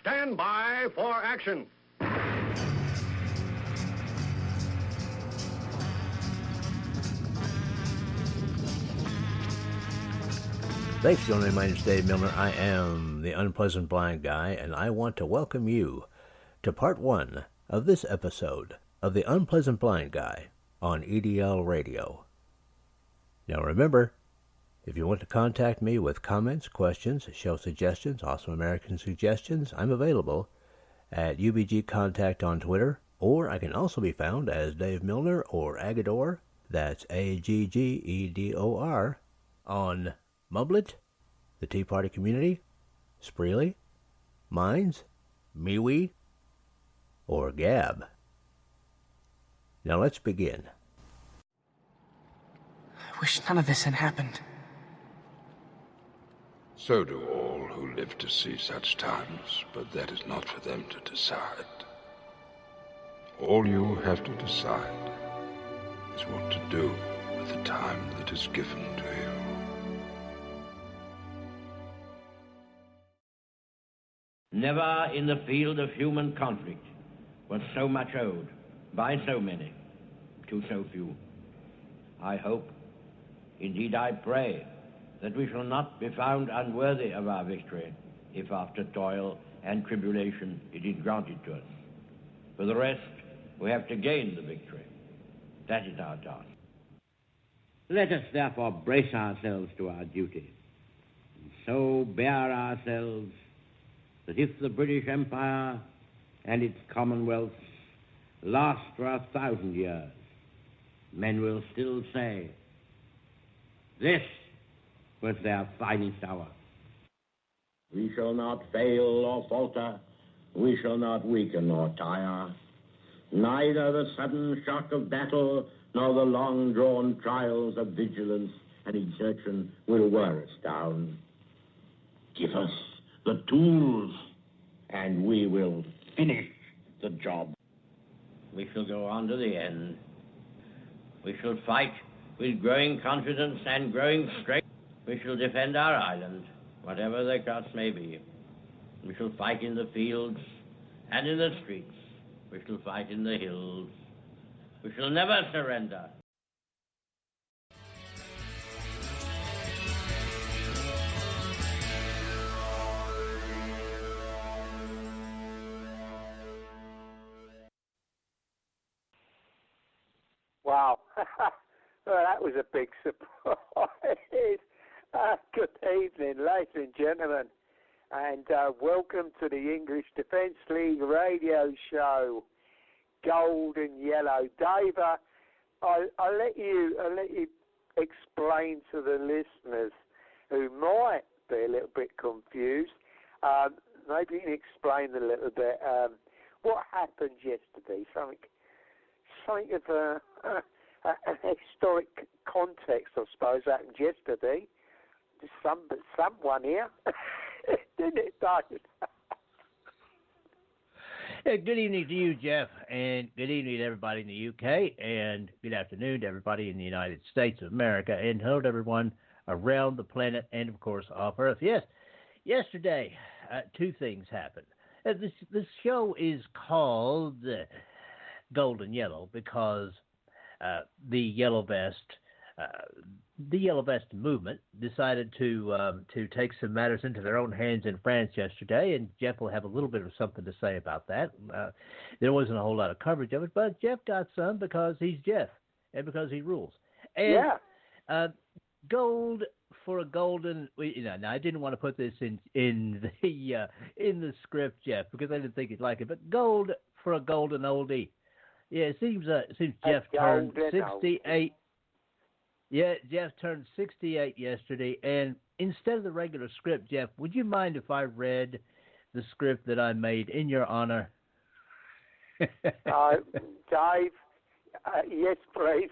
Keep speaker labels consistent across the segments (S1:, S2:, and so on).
S1: stand by for action.
S2: Thanks for joining me. My name is Dave Milner. I am the Unpleasant Blind Guy, and I want to welcome you to part one of this episode of the Unpleasant Blind Guy on EDL Radio. Now remember, if you want to contact me with comments, questions, show suggestions, Awesome American suggestions, I'm available at UBG Contact on Twitter, or I can also be found as Dave Milner or Agador, that's Aggedor, on Mumblet, the Tea Party Community, Spreely, Minds, MeWe, or Gab. Now let's begin.
S3: I wish none of this had happened.
S4: So do all who live to see such times, but that is not for them to decide. All you have to decide is what to do with the time that is given to you.
S5: Never in the field of human conflict was so much owed by so many to so few. I hope, indeed I pray, that we shall not be found unworthy of our victory if after toil and tribulation it is granted to us. For the rest, we have to gain the victory. That is our task. Let us therefore brace ourselves to our duty, and so bear ourselves that if the British Empire and its commonwealths last for 1,000 years, men will still say, this was their finest hour.
S6: We shall not fail or falter, we shall not weaken or tire. Neither the sudden shock of battle nor the long-drawn trials of vigilance and exertion will wear us down. Give us the tools, and we will finish the job.
S5: We shall go on to the end. We shall fight with growing confidence and growing strength. We shall defend our island, whatever the cost may be. We shall fight in the fields and in the streets. We shall fight in the hills. We shall never surrender.
S7: Wow. Well, that was a big surprise. Good evening, ladies and gentlemen, and welcome to the English Defence League radio show, Gold and Yellow. Dave, I'll let you explain to the listeners who might be a little bit confused. Maybe you can explain a little bit what happened yesterday. Something of an historic context, I suppose, happened yesterday. Someone here, didn't it, David?
S2: Good evening to you, Jeff, and good evening to everybody in the UK, and good afternoon to everybody in the United States of America, and hello to everyone around the planet and, of course, off Earth. Yes, yesterday, two things happened. This show is called Gold and Yellow because the Yellow Vest movement decided to take some matters into their own hands in France yesterday, and Jeff will have a little bit of something to say about that. There wasn't a whole lot of coverage of it, but Jeff got some because he's Jeff and because he rules. And gold for a golden. Now I didn't want to put this in the script, Jeff, because I didn't think you'd like it. But gold for a golden oldie. Yeah, it seems Jeff turned 68. Yeah, Jeff turned 68 yesterday, and instead of the regular script, Jeff, would you mind if I read the script that I made in your honor?
S7: Dave, yes, please.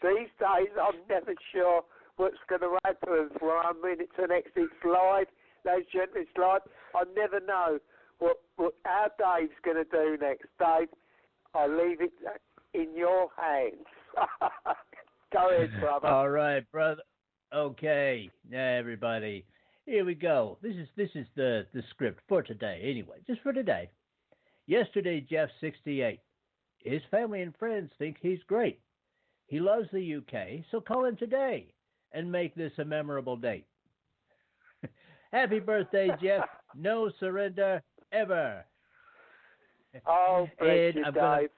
S7: These days, I'm never sure what's going to happen from 1 minute to the next. It's live, ladies and gentlemen, it's live. I never know what our Dave's going to do next. Dave, I leave it in your hands. Go ahead, brother.
S2: All right, brother. Okay, everybody. Here we go. This is the script for today. Anyway, just for today. Yesterday, Jeff, 68. His family and friends think he's great. He loves the UK, so call him today and make this a memorable date. Happy birthday, Jeff. No surrender ever.
S7: Oh, bless you, Dave.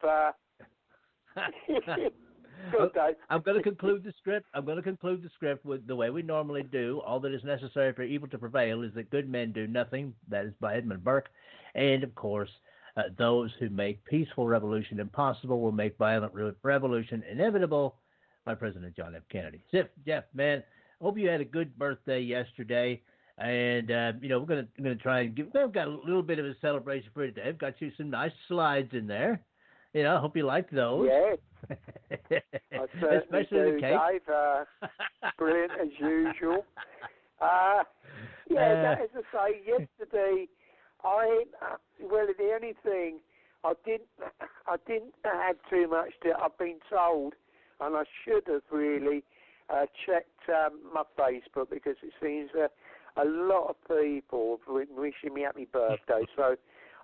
S7: Good, Dave.
S2: I'm going to conclude the script. I'm going to conclude the script with the way we normally do. All that is necessary for evil to prevail is that good men do nothing. That is by Edmund Burke. And, of course, those who make peaceful revolution impossible will make violent revolution inevitable by President John F. Kennedy. Jeff, man, hope you had a good birthday yesterday. And, we're going to try and we've got a little bit of a celebration for you today. I've got you some nice slides in there. I hope you like those.
S7: Yeah. I certainly
S2: especially
S7: do,
S2: the cake.
S7: Dave. Brilliant as usual. As I say, yesterday, the only thing I didn't have too much I've been told, and I should have really checked my Facebook, because it seems a lot of people have been wishing me happy birthday. So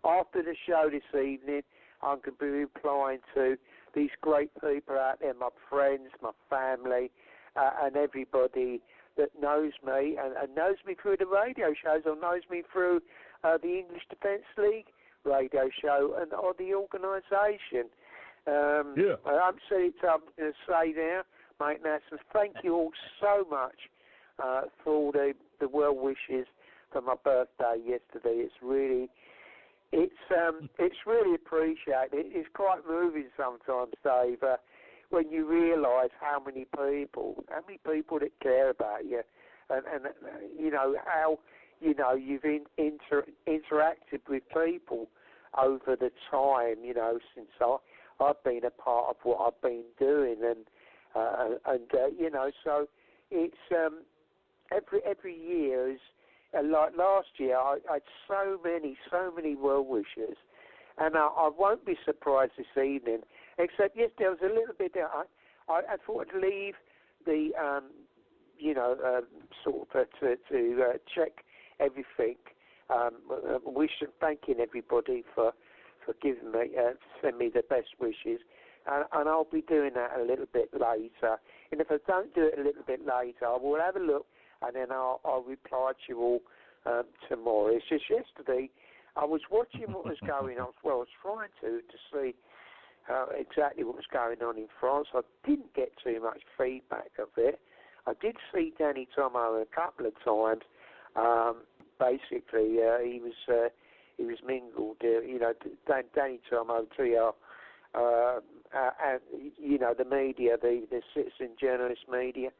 S7: after the show this evening, I'm going to be replying to these great people out there, my friends, my family, and everybody that knows me and knows me through the radio shows, or knows me through the English Defence League radio show or the organisation. I'm going to say now, mate Natson, thank you all so much for all the well wishes for my birthday yesterday. It's really appreciated. It's quite moving sometimes, Dave, when you realise how many people that care about you, and how you've interacted with people over the time, since I've been a part of what I've been doing, so it's every year is. Like last year, I had so many well wishers, and I won't be surprised this evening. Except yes, there was a little bit. I thought I'd leave the to check everything. Thanking everybody for giving me send me the best wishes, and I'll be doing that a little bit later. And if I don't do it a little bit later, I will have a look. And then I'll reply to you all tomorrow. It's just yesterday I was watching what was going on. Well, I was trying to see exactly what was going on in France. I didn't get too much feedback of it. I did see Danny Tomo a couple of times. Basically, he was mingled. Danny Tomo, TR, and the media, the citizen journalist media.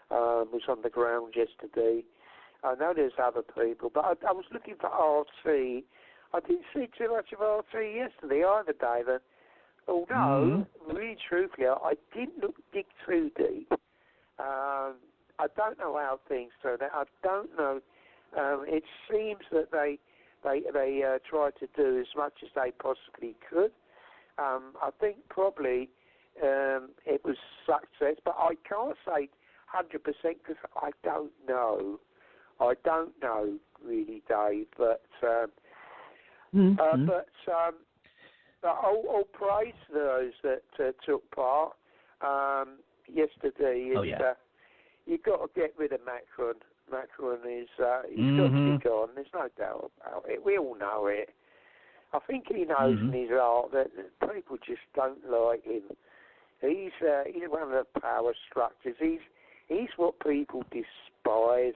S7: Was on the ground yesterday. I know there's other people, but I was looking for RT. I didn't see too much of RT yesterday either, David. Although, really truthfully, I didn't dig too deep. I don't know how things turned out. I don't know. It seems that they tried to do as much as they possibly could. I think probably it was success, but I can't say 100% because I don't know. I don't know really, Dave. But all praise to those that took part yesterday. You've got to get rid of Macron. Macron is he's got to be gone. There's no doubt about it. We all know it. I think he knows in his heart that people just don't like him. He's one of the power structures. He's what people despise.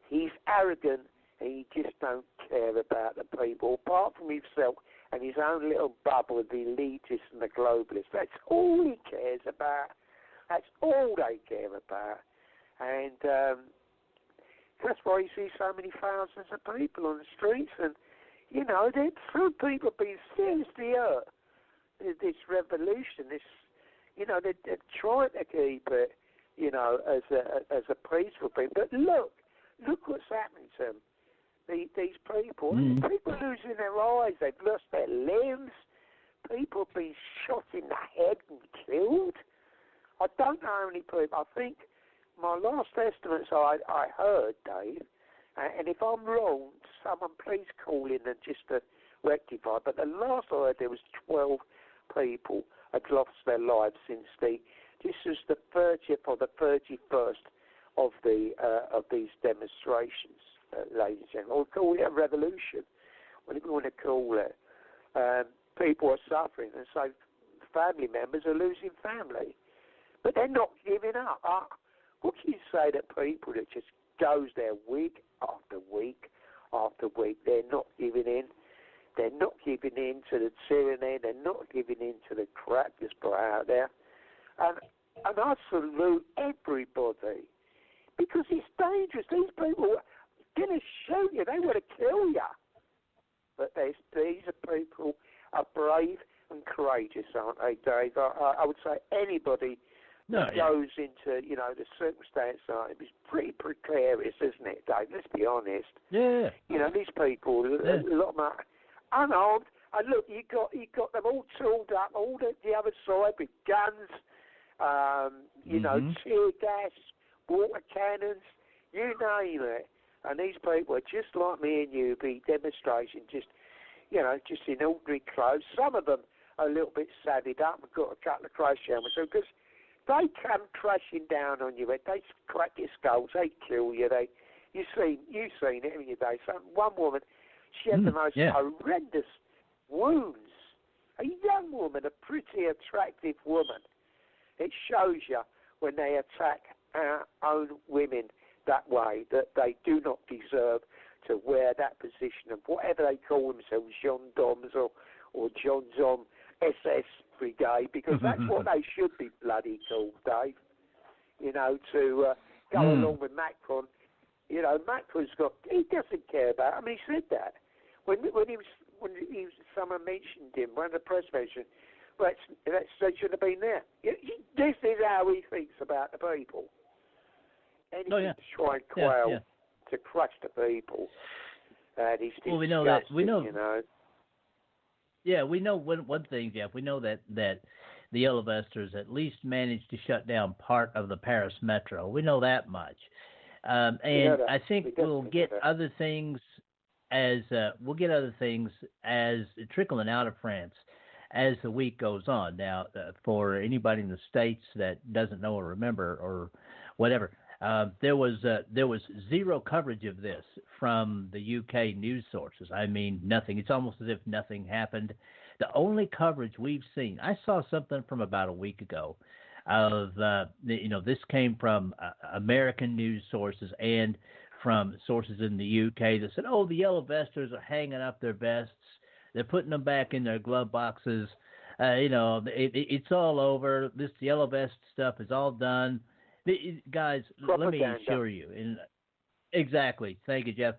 S7: He's arrogant, and he just don't care about the people, apart from himself and his own little bubble of the elitists and the globalists. That's all he cares about. That's all they care about. And that's why you see so many thousands of people on the streets. And, some people have been seriously hurt. This revolution, they're trying to keep it, as a peaceful thing. But look what's happening to them. These people, people losing their eyes, they've lost their limbs. People have been shot in the head and killed. I don't know how many people. I think my last estimates I heard, Dave, And if I'm wrong, someone please call in and just to rectify. But the last I heard, there was 12 people had lost their lives since this was the 30th or the 31st of these demonstrations, ladies and gentlemen. We'll call it a revolution, whatever you want to call it. People are suffering, and so family members are losing family. But they're not giving up. What can you say to people that just goes there week after week after week? They're not giving in. They're not giving in to the tyranny. They're not giving in to the crap that's put out there. And I salute everybody, because it's dangerous. These people are going to shoot you. They want to kill you. But these are people are brave and courageous, aren't they, Dave? I would say anybody that goes into, the circumstance, it's pretty precarious, isn't it, Dave? Let's be honest.
S2: Yeah.
S7: These people, a lot of them are unarmed. And look, you got them all tooled up, all the other side with guns, tear gas, water cannons, you name it. And these people are just like me and you, be demonstration, just in ordinary clothes. Some of them are a little bit savvied up and got a couple of clothes helmets, because they come crashing down on you. They crack your skulls. They kill you. You've seen it, haven't you, Dave? So one woman, she had the most horrendous wounds. A young woman, a pretty attractive woman. It shows you when they attack our own women that way, that they do not deserve to wear that position of whatever they call themselves, gendarmes or John's on SS Brigade, because that's what they should be bloody called, Dave. To go along with Macron. Macron's he doesn't care about. He said that when someone mentioned him, one of the press mentioned, they should have been there. This is how he thinks about the people. Anything to try and quell, to crush the people. He's
S2: we know that. We know. Yeah, we know one thing, Jeff. We know that the Yellow Vesters at least managed to shut down part of the Paris metro. We know that much. I think we'll get other things as trickling out of France as the week goes on. Now, for anybody in the States that doesn't know or remember or whatever, there was zero coverage of this from the UK news sources. Nothing. It's almost as if nothing happened. The only coverage we've seen, I saw something from about a week ago of, this came from American news sources and from sources in the UK that said, the Yellow Vesters are hanging up their vests. They're putting them back in their glove boxes. It's all over. This Yellow Vest stuff is all done. Guys, let me assure you, exactly. Thank you, Jeff.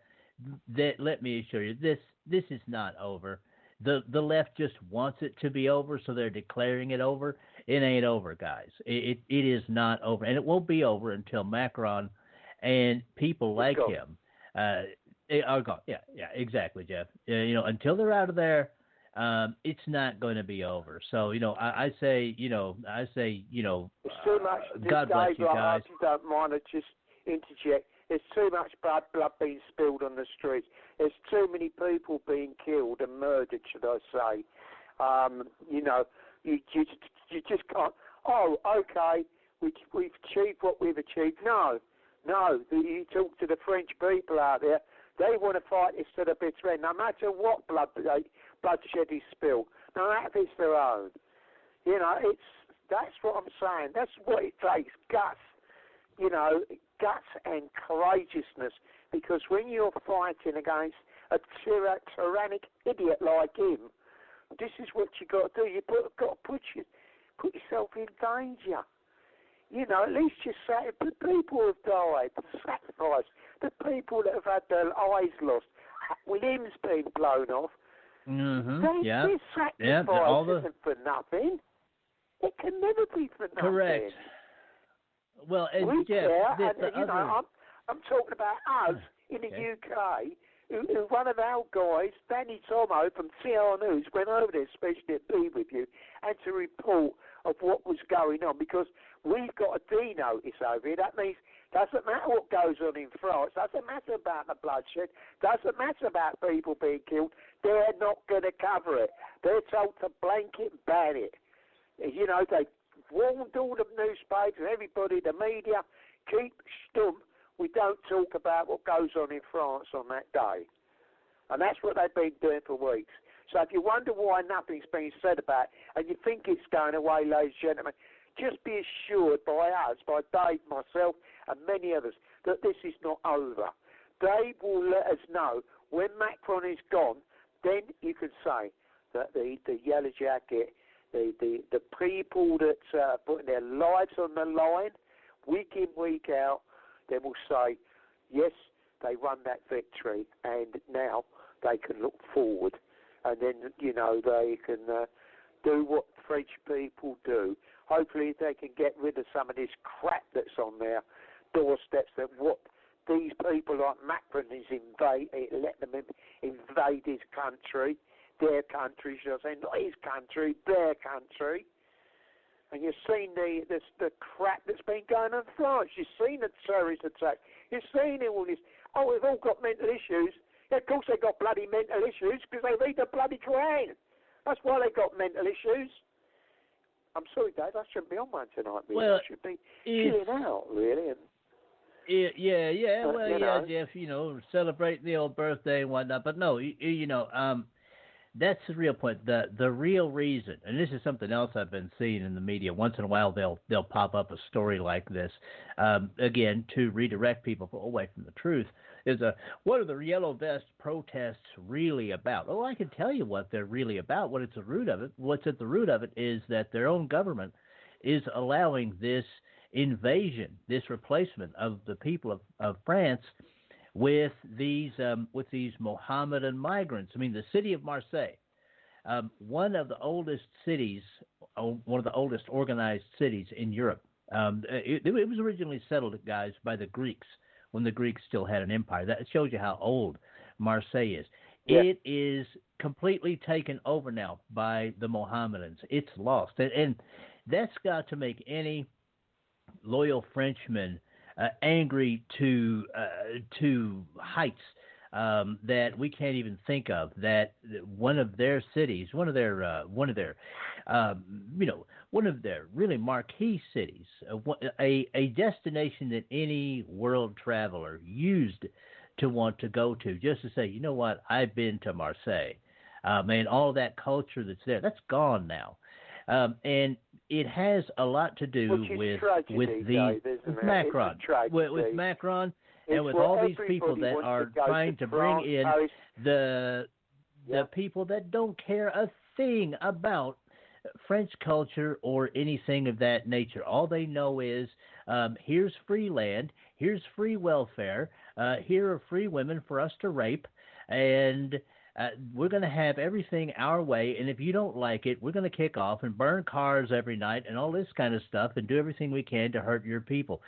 S2: Let me assure you, this is not over. The left just wants it to be over, so they're declaring it over. It ain't over, guys. It is not over, and it won't be over until Macron and people like him are gone. Yeah, exactly, Jeff. Until they're out of there, it's not going to be over. So, I say, it's
S7: too much.
S2: God bless you guys.
S7: If you don't mind, I just interject. There's too much blood being spilled on the streets. There's too many people being killed and murdered, should I say. You just can't. Oh, okay, we've achieved what we've achieved. No. You talk to the French people out there. They want to fight this to the bitter end, no matter what bloodshed is spilled, no matter if it's their own. That's what I'm saying. That's what it takes, guts and courageousness, because when you're fighting against a tyrannic idiot like him, this is what you got to do. You've got to put yourself in danger. At least you say the people have died, sacrificed, the people that have had their eyes lost, limbs being blown off. Their sacrifice isn't for nothing. It can never be for nothing.
S2: Correct. Well, and Jeff,
S7: I'm talking about us in the UK. Who one of our guys, Danny Tomo from CR News, went over there, especially to be with you, and to report of what was going on, because we've got a D notice over here. That means Doesn't matter what goes on in France. Doesn't matter about the bloodshed. Doesn't matter about people being killed. They're not going to cover it. They're told to blanket ban it. You know, they warned all the newspapers, everybody, the media, keep stum. We don't talk about what goes on in France on that day. And that's what they've been doing for weeks. So if you wonder why nothing's been said about it, and you think it's going away, ladies and gentlemen, just be assured by us, by Dave, myself, and many others, that this is not over. They will let us know when Macron is gone. Then you can say that the Yellow Jacket, the people that are putting their lives on the line, week in, week out, then will say, yes, they won that victory, and now they can look forward. And then, you know, they can do what French people do. Hopefully they can get rid of some of this crap that's on their doorsteps, that what these people like Macron is let them invade his country, their country, should I say, not his country, their country. And you've seen the crap that's been going on in France. You've seen the terrorist attack. You've seen all this. Oh, we've all got mental issues. Yeah, of course they've got bloody mental issues because they read the bloody Quran. That's why they've got mental issues. I'm sorry, Dave, I shouldn't be on one tonight. Really.
S2: Well,
S7: I should be chilling out, really. And,
S2: yeah, Jeff, you know, celebrate the old birthday and whatnot. But no, that's the real point. The real reason, and this is something else I've been seeing in the media. Once in a while, they'll pop up a story like this, again, to redirect people away from the truth. What are the Yellow Vest protests really about? Oh, I can tell you what they're really about. What's at the root of it is that their own government is allowing this invasion, this replacement of the people of France with these Mohammedan migrants. I mean, the city of Marseille, one of the oldest cities, one of the oldest organized cities in Europe. It was originally settled, guys, by the Greeks when the Greeks still had an empire. That shows you how old Marseille is. Yeah. It is completely taken over now by the Mohammedans. It's lost, and that's got to make any loyal Frenchman angry to heights that we can't even think of. That one of their cities, one of their really marquee cities, a destination that any world traveler used to want to go to, just to say, you know what, I've been to Marseille. Man, all that culture that's there, that's gone now. And it has a lot to do with Macron, with Macron, and with all these people that are trying to bring in the people that don't care a thing about French culture or anything of that nature. All they know is here's free land, here's free welfare, here are free women for us to rape, and we're going to have everything our way, and if you don't like it, we're going to kick off and burn cars every night and all this kind of stuff and do everything we can to hurt your people.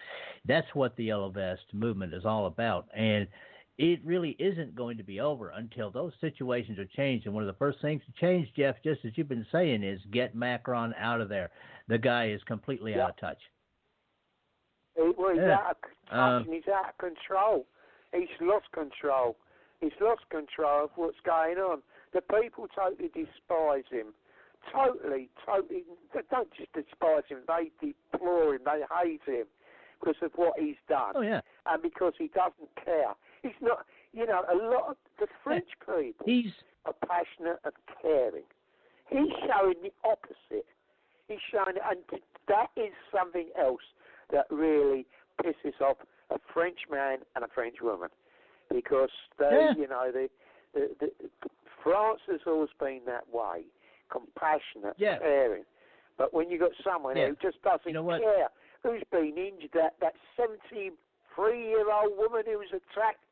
S2: That's what the Yellow Vest movement is all about, and it really isn't going to be over until those situations are changed. And one of the first things to change, Jeff, just as you've been saying, is get Macron out of there. The guy is completely out of touch.
S7: Well, he's out of touch, and he's out of control. He's lost control. He's lost control of what's going on. The people totally despise him. Totally. They don't just despise him. They deplore him. They hate him because of what he's done. Oh, yeah. And because he doesn't care. He's not, a lot of the French people are passionate and caring. He's showing the opposite. He's showing, and that is something else that really pisses off a French man and a French woman. Because France has always been that way, compassionate, caring. But when you got someone who just doesn't care, who's been injured, that 73-year-old woman who was attacked,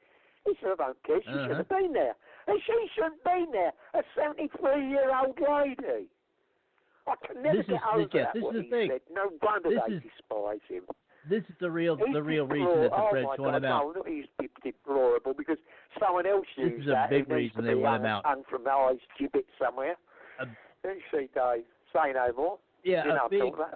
S7: he said, I don't care, she should have been there. And she shouldn't have been there, a 73-year-old lady. I can never get over that, what he said. No wonder they despise him.
S2: This is the real reason that the French want him out.
S7: No, he's deplorable because someone else used that.
S2: This is a big reason they want him out.
S7: Hung from the eyes gibbet somewhere. Don't you see, Dave? Say no more.
S2: Yeah,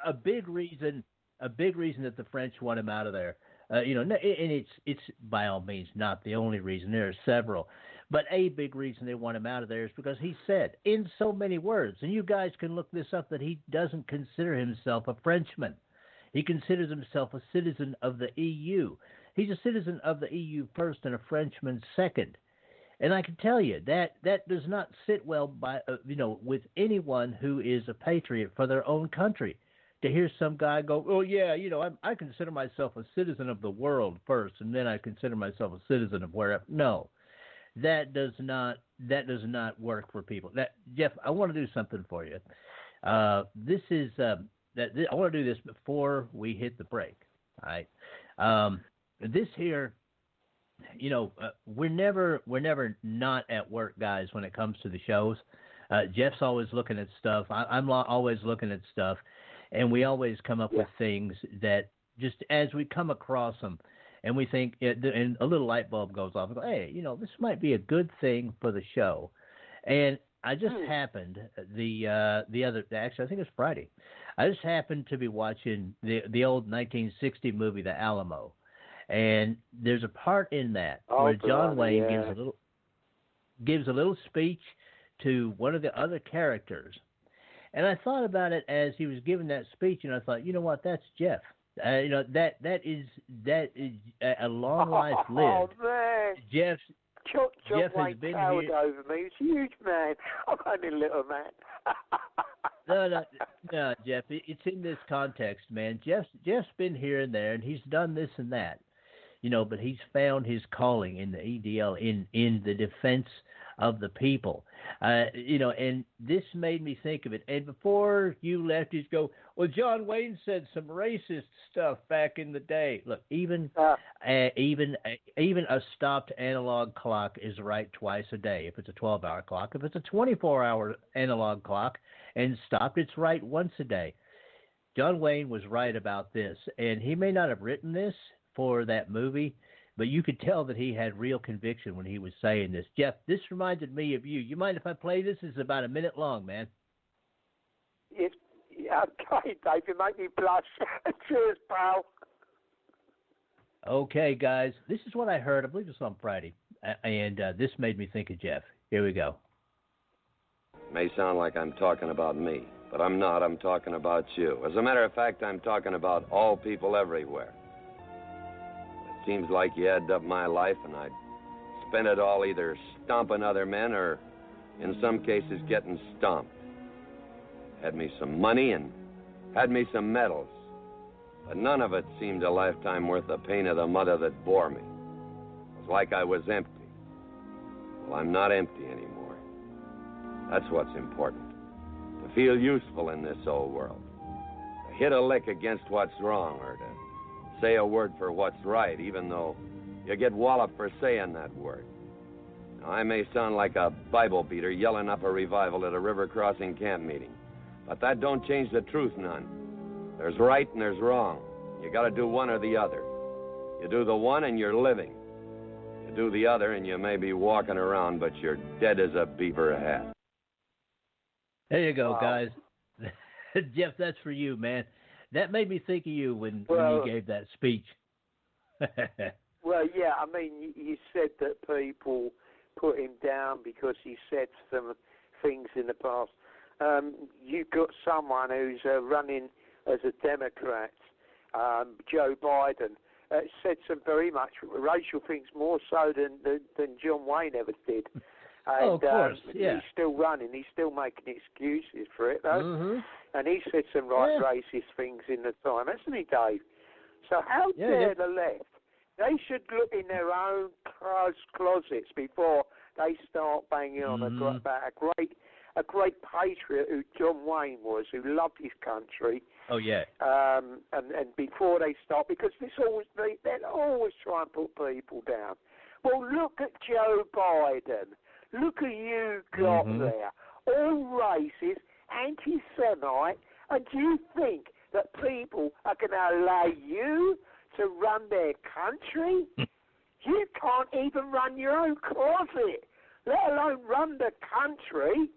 S2: a big reason that the French want him out of there. And it's by all means not the only reason. There are several. But a big reason they want him out of there is because he said in so many words, and you guys can look this up, that he doesn't consider himself a Frenchman. He considers himself a citizen of the EU. He's a citizen of the EU first and a Frenchman second. And I can tell you that does not sit well with anyone who is a patriot for their own country. To hear some guy go, oh yeah, I consider myself a citizen of the world first, and then I consider myself a citizen of wherever. No. That does not work for people. Jeff, I want to do something for you. I want to do this before we hit the break. All right. This here, we're never not at work, guys, when it comes to the shows. Jeff's always looking at stuff. I'm always looking at stuff, and we always come up with things that just as we come across them. And we think, and a little light bulb goes off. And go, hey, this might be a good thing for the show. And I just happened actually, I think it was Friday. I just happened to be watching the old 1960 movie, The Alamo, and there's a part in that where John Wayne gives a little speech to one of the other characters. And I thought about it as he was giving that speech, and I thought, you know what, that's Jeff. That is a long life lived.
S7: Oh man,
S2: Jeff
S7: Wayne
S2: has been
S7: towered
S2: here.
S7: over me. He's a huge man. I'm only a little man.
S2: No, Jeff. It's in this context, man. Jeff's been here and there, and he's done this and that, but he's found his calling in the EDL in the defense of the people, and this made me think of it. And before you left, you go, well, John Wayne said some racist stuff back in the day. Look, even a stopped analog clock is right twice a day. If it's a 12-hour clock, if it's a 24-hour analog clock and stopped, it's right once a day. John Wayne was right about this, and he may not have written this for that movie, but you could tell that he had real conviction when he was saying this. Jeff, this reminded me of you. You mind if I play this? It's about a minute long, man.
S7: Yes. Okay, Dave, you make me blush. Cheers, pal.
S2: Okay, guys. This is what I heard. I believe it was on Friday. And this made me think of Jeff. Here we go.
S8: May sound like I'm talking about me, but I'm not. I'm talking about you. As a matter of fact, I'm talking about all people everywhere. It seems like you added up my life, and I'd spent it all either stomping other men or, in some cases, getting stomped. Had me some money and had me some medals, but none of it seemed a lifetime worth the pain of the mother that bore me. It was like I was empty. Well, I'm not empty anymore. That's what's important. To feel useful in this old world. To hit a lick against what's wrong, or to say a word for what's right, even though you get walloped for saying that word. Now, I may sound like a Bible beater yelling up a revival at a river crossing camp meeting, but that don't change the truth none. There's right and there's wrong. You got to do one or the other. You do the one and you're living. You do the other and you may be walking around, but you're dead as a beaver hat.
S2: There you go, guys. Jeff, that's for you, man. That made me think of you when you gave that speech.
S7: Well, yeah, I mean, you said that people put him down because he said some things in the past. You've got someone who's running as a Democrat, Joe Biden, said some very much racial things, more so than John Wayne ever did. And,
S2: of course, yeah.
S7: He's still running. He's still making excuses for it, though.
S2: Mm-hmm.
S7: And he said some racist things in the time, hasn't he, Dave? So how dare the left? They should look in their own closets before they start banging on about a great patriot who John Wayne was, who loved his country.
S2: Oh, yeah.
S7: And before they start, because they'll always try and put people down. Well, look at Joe Biden. Look who you got there. All racist, anti-Semite, and do you think that people are going to allow you to run their country? You can't even run your own closet, let alone run the country.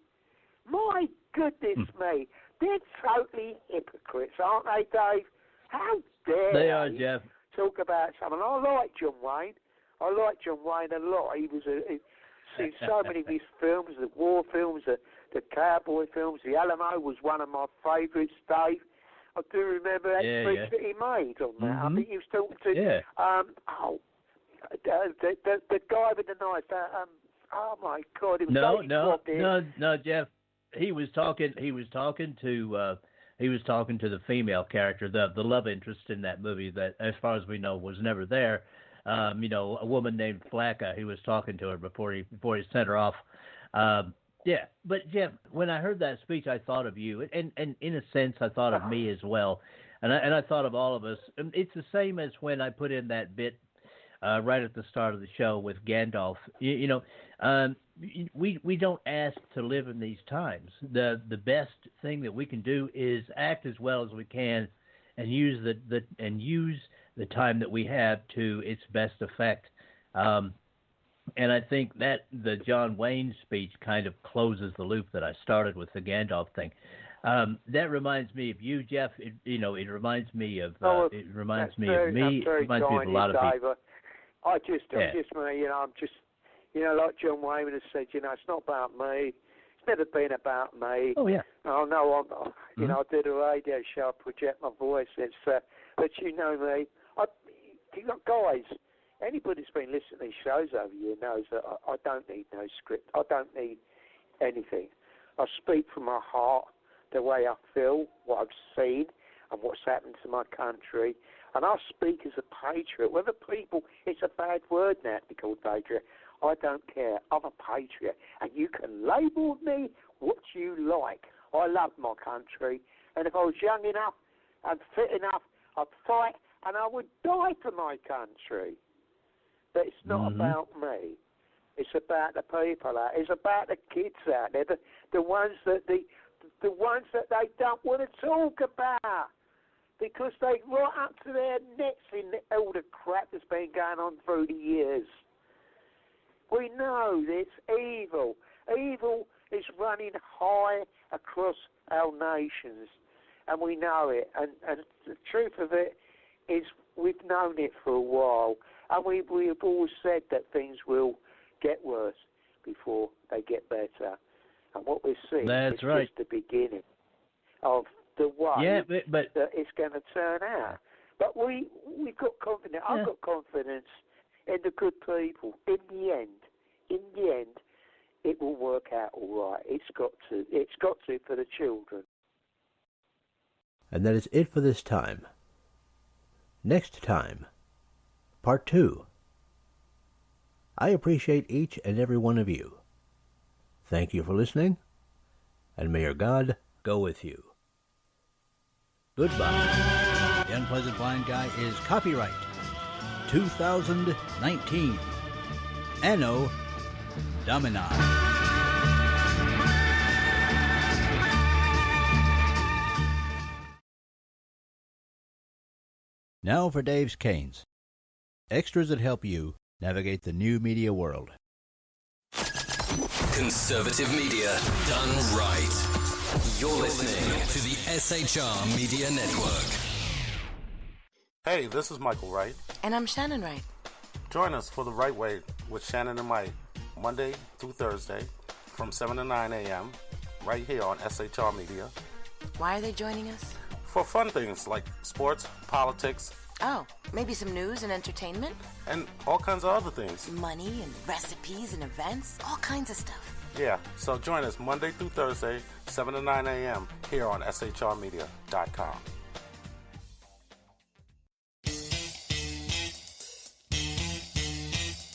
S7: My goodness me, they're totally hypocrites, aren't they, Dave? How dare
S2: they are, Jeff.
S7: talk about something. I like John Wayne. I like John Wayne a lot. He was seen so many of his films, the war films, the cowboy films. The Alamo was one of my favourites, Dave. I do remember that speech that he made on that. I think he was talking to the guy with the knife. Oh my God! It was
S2: no, Jeff. He was talking to the female character, the love interest in that movie that, as far as we know, was never there. A woman named Flacca. He was talking to her before he sent her off. But Jeff, when I heard that speech, I thought of you, and in a sense, I thought of me as well, and I thought of all of us. It's the same as when I put in that bit right at the start of the show with Gandalf. We don't ask to live in these times. The best thing that we can do is act as well as we can, and use the time that we have to its best effect. And I think that the John Wayne speech kind of closes the loop that I started with the Gandalf thing. That reminds me of you, Jeff. It reminds me of it reminds me of me. It reminds me of a lot of people.
S7: I'm just like John Wayne has said, it's not about me. It's never been about me.
S2: Oh yeah.
S7: I know I did a radio show, I project my voice. It's but you know me. Guys, anybody who's been listening to these shows over the year knows that I don't need no script. I don't need anything. I speak from my heart, the way I feel, what I've seen, and what's happened to my country. And I speak as a patriot. Whether people, it's a bad word now to be called patriot. I don't care. I'm a patriot. And you can label me what you like. I love my country. And if I was young enough and fit enough, I'd fight and I would die for my country. But it's not about me. It's about the people out. It's about the kids out there, the ones that the ones that they don't want to talk about, because they right up to their necks in all the crap that's been going on through the years. We know it's evil. Evil is running high across our nations, and we know it. And the truth of it is we've known it for a while, and we've always said that things will get worse before they get better. And what we're seeing is just the beginning of the way that it's going to turn out. But we've got confidence. I've got confidence in the good people. In the end, it will work out all right. It's got to for the children.
S2: And that is it for this time. Next time, part 2. I appreciate each and every one of you. Thank you for listening, and may your God go with you. Goodbye. The Unpleasant Blind Guy is copyright 2019. Anno Domini. Now for Dave's Canes. Extras that help you navigate the new media world.
S9: Conservative media done right. You're listening to the SHR Media Network.
S10: Hey, this is Michael Wright.
S11: And I'm Shannon Wright.
S10: Join us for The Right Way with Shannon and Mike, Monday through Thursday from 7 to 9 a.m. right here on SHR Media.
S11: Why are they joining us?
S10: For fun things like sports, politics.
S11: Oh, maybe some news and entertainment?
S10: And all kinds of other things.
S11: Money and recipes and events, all kinds of stuff.
S10: Yeah, so join us Monday through Thursday, 7 to 9 a.m. here on shrmedia.com.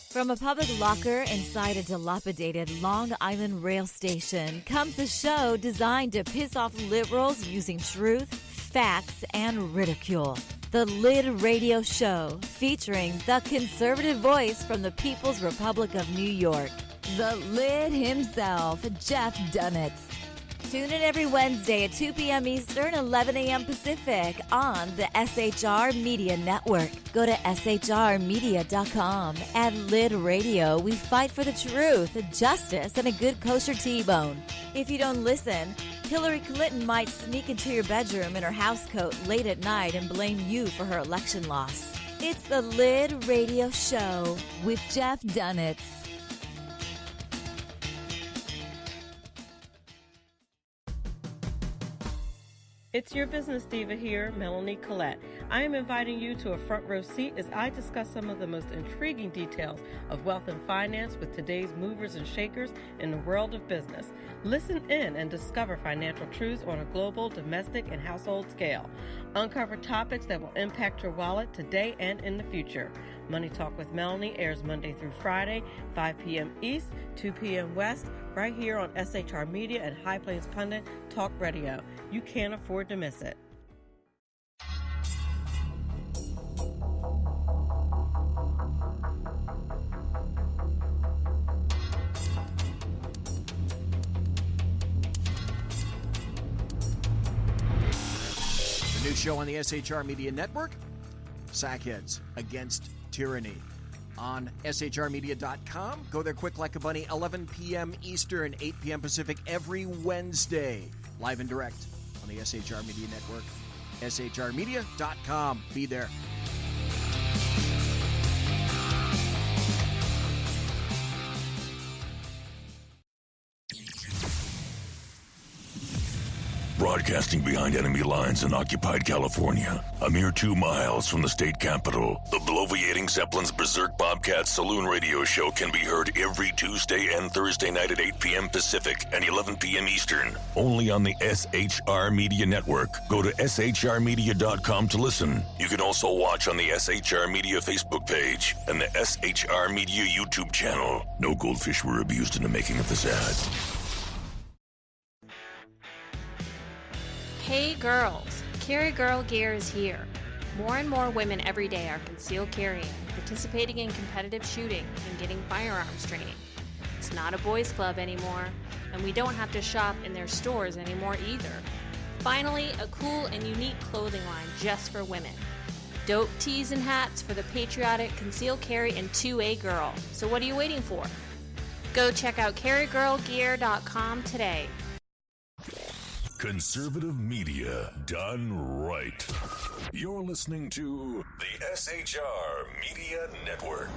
S12: From a public locker inside a dilapidated Long Island rail station comes a show designed to piss off liberals using truth, facts, and ridicule. The Lid Radio Show, featuring the conservative voice from the People's Republic of New York, the Lid himself, Jeff Dunitz. Tune in every Wednesday at 2 p.m. Eastern, 11 a.m. Pacific on the SHR Media Network. Go to shrmedia.com. At Lid Radio, we fight for the truth, justice, and a good kosher T-bone. If you don't listen, Hillary Clinton might sneak into your bedroom in her housecoat late at night and blame you for her election loss. It's the Lid Radio Show with Jeff Dunitz.
S13: It's your business diva here, Melanie Collette. I am inviting you to a front row seat as I discuss some of the most intriguing details of wealth and finance with today's movers and shakers in the world of business. Listen in and discover financial truths on a global, domestic, and household scale. Uncover topics that will impact your wallet today and in the future. Money Talk with Melanie airs Monday through Friday, 5 p.m. East, 2 p.m. West, right here on SHR Media and High Plains Pundit Talk Radio. You can't afford to miss it.
S14: The new show on the SHR Media Network, Sackheads Against Tyranny. On shrmedia.com. Go there quick like a bunny, 11 p.m. Eastern, 8 p.m. Pacific every Wednesday. Live and direct on the SHR Media Network. shrmedia.com. Be there.
S15: Broadcasting behind enemy lines in occupied California, a mere 2 miles from the state capitol, the bloviating Zeppelin's Berserk Bobcat Saloon radio show can be heard every Tuesday and Thursday night at 8 p.m. Pacific and 11 p.m. Eastern, only on the SHR Media Network. Go to shrmedia.com to listen. You can also watch on the SHR Media Facebook page and the SHR Media YouTube channel. No goldfish were abused in the making of this ad.
S16: Hey girls, Carry Girl Gear is here. More and more women every day are concealed carrying, participating in competitive shooting, and getting firearms training. It's not a boys' club anymore, and we don't have to shop in their stores anymore either. Finally, a cool and unique clothing line just for women. Dope tees and hats for the patriotic concealed carry and 2A girl. So what are you waiting for? Go check out carrygirlgear.com today.
S15: Conservative media done right. You're listening to the SHR Media Network.